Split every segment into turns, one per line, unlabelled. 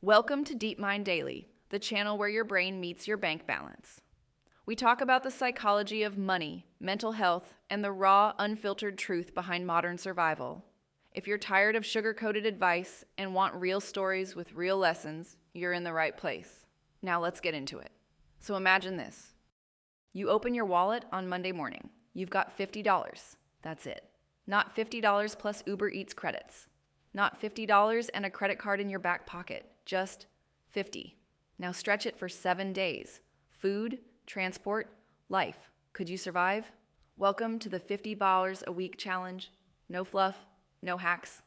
Welcome to Deep Mind Daily, the channel where your brain meets your bank balance. We talk about the psychology of money, mental health, and the raw, unfiltered truth behind modern survival. If you're tired of sugar-coated advice and want real stories with real lessons, you're in the right place. Now let's get into it. So imagine this. You open your wallet on Monday morning. You've got $50. That's it. Not $50 plus Uber Eats credits. Not $50 and a credit card in your back pocket. Just $50. Now stretch it for 7 days. Food, transport, life. Could you survive? Welcome to the $50 a week challenge. No fluff, no hacks.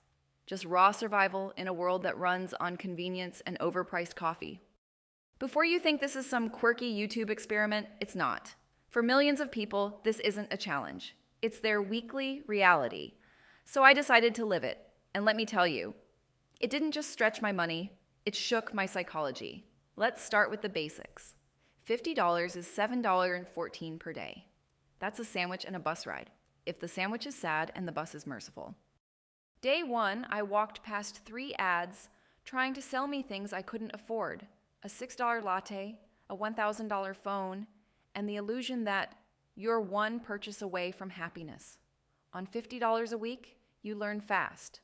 Just raw survival in a world that runs on convenience and overpriced coffee. Before you think this is some quirky YouTube experiment, it's not. For millions of people, this isn't a challenge. It's their weekly reality. So I decided to live it. And let me tell you, it didn't just stretch my money, it shook my psychology. Let's start with the basics. $50 is $7.14 per day. That's a sandwich and a bus ride, if the sandwich is sad and the bus is merciful. Day one, I walked past 3 ads trying to sell me things I couldn't afford. A $6 latte, a $1,000 phone, and the illusion that you're one purchase away from happiness. On $50 a week, you learn fast.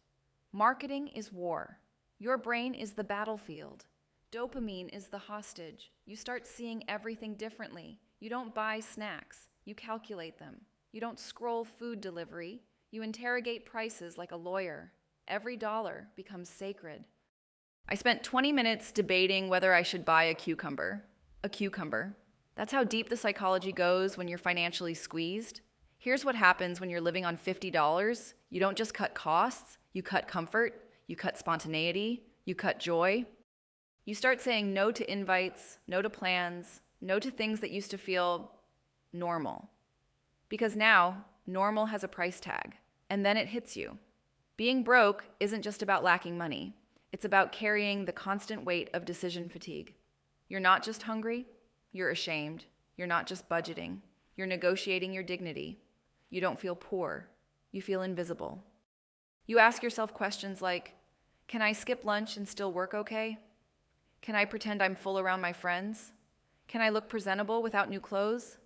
Marketing is war. Your brain is the battlefield. Dopamine is the hostage. You start seeing everything differently. You don't buy snacks. You calculate them. You don't scroll food delivery. You interrogate prices like a lawyer. Every dollar becomes sacred. I spent 20 minutes debating whether I should buy a cucumber. A cucumber. That's how deep the psychology goes when you're financially squeezed. Here's what happens when you're living on $50. You don't just cut costs. You cut comfort, you cut spontaneity, you cut joy. You start saying no to invites, no to plans, no to things that used to feel normal. Because now, normal has a price tag, and then it hits you. Being broke isn't just about lacking money. It's about carrying the constant weight of decision fatigue. You're not just hungry, you're ashamed. You're not just budgeting, you're negotiating your dignity. You don't feel poor, you feel invisible. You ask yourself questions like, can I skip lunch and still work okay? Can I pretend I'm full around my friends? Can I look presentable without new clothes?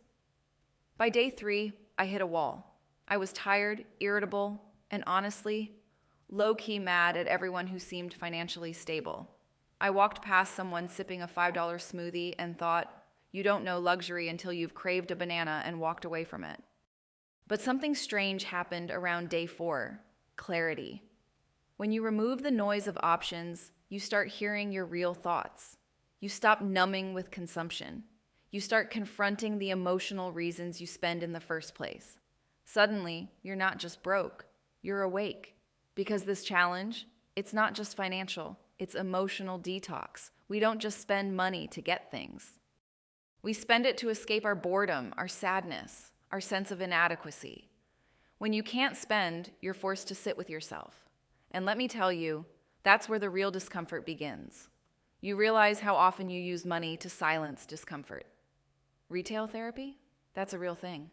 By day 3, I hit a wall. I was tired, irritable, and honestly, low-key mad at everyone who seemed financially stable. I walked past someone sipping a $5 smoothie and thought, you don't know luxury until you've craved a banana and walked away from it. But something strange happened around day 4. Clarity. When you remove the noise of options, you start hearing your real thoughts. You stop numbing with consumption. You start confronting the emotional reasons you spend in the first place. Suddenly, you're not just broke, you're awake. Because this challenge, it's not just financial, it's emotional detox. We don't just spend money to get things. We spend it to escape our boredom, our sadness, our sense of inadequacy. When you can't spend, you're forced to sit with yourself. And let me tell you, that's where the real discomfort begins. You realize how often you use money to silence discomfort. Retail therapy? That's a real thing.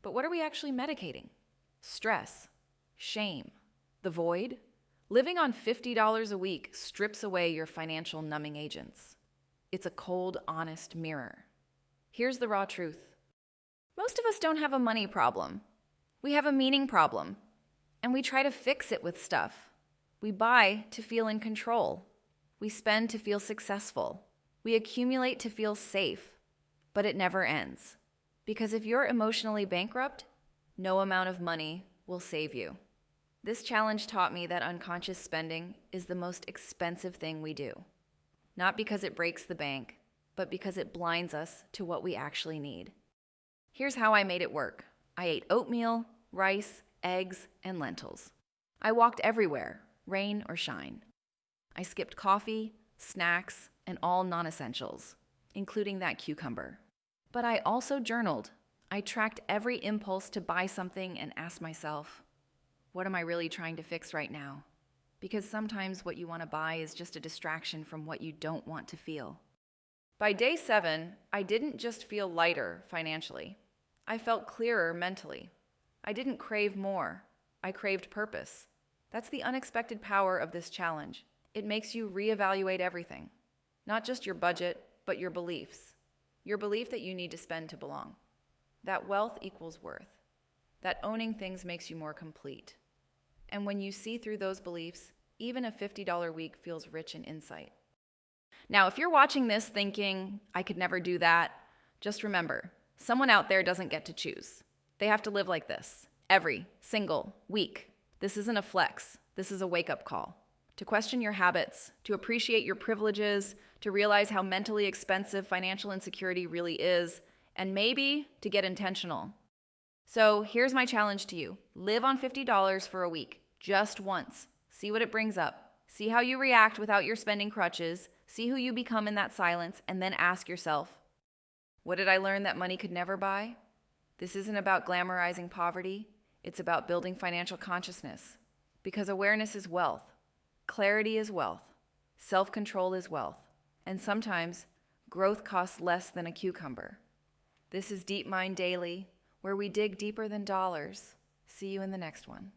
But what are we actually medicating? Stress, shame, the void? Living on $50 a week strips away your financial numbing agents. It's a cold, honest mirror. Here's the raw truth. Most of us don't have a money problem. We have a meaning problem, and we try to fix it with stuff. We buy to feel in control. We spend to feel successful. We accumulate to feel safe, but it never ends. Because if you're emotionally bankrupt, no amount of money will save you. This challenge taught me that unconscious spending is the most expensive thing we do. Not because it breaks the bank, but because it blinds us to what we actually need. Here's how I made it work. I ate oatmeal, rice, eggs, and lentils. I walked everywhere, rain or shine. I skipped coffee, snacks, and all non-essentials, including that cucumber. But I also journaled. I tracked every impulse to buy something and asked myself, what am I really trying to fix right now? Because sometimes what you want to buy is just a distraction from what you don't want to feel. By day 7, I didn't just feel lighter financially. I felt clearer mentally. I didn't crave more. I craved purpose. That's the unexpected power of this challenge. it makes you reevaluate everything. Not just your budget, but your beliefs. Your belief that you need to spend to belong. That wealth equals worth. That owning things makes you more complete. And when you see through those beliefs, even a $50 week feels rich in insight. Now, if you're watching this thinking, I could never do that, just remember, someone out there doesn't get to choose. They have to live like this every single week. This isn't a flex. This is a wake-up call. To question your habits, to appreciate your privileges, to realize how mentally expensive financial insecurity really is, and maybe to get intentional. So here's my challenge to you. Live on $50 for a week, just once. See what it brings up. See how you react without your spending crutches. See who you become in that silence, and then ask yourself, what did I learn that money could never buy? This isn't about glamorizing poverty. It's about building financial consciousness. Because awareness is wealth. Clarity is wealth. Self-control is wealth. And sometimes, growth costs less than a cucumber. This is Deep Mind Daily, where we dig deeper than dollars. See you in the next one.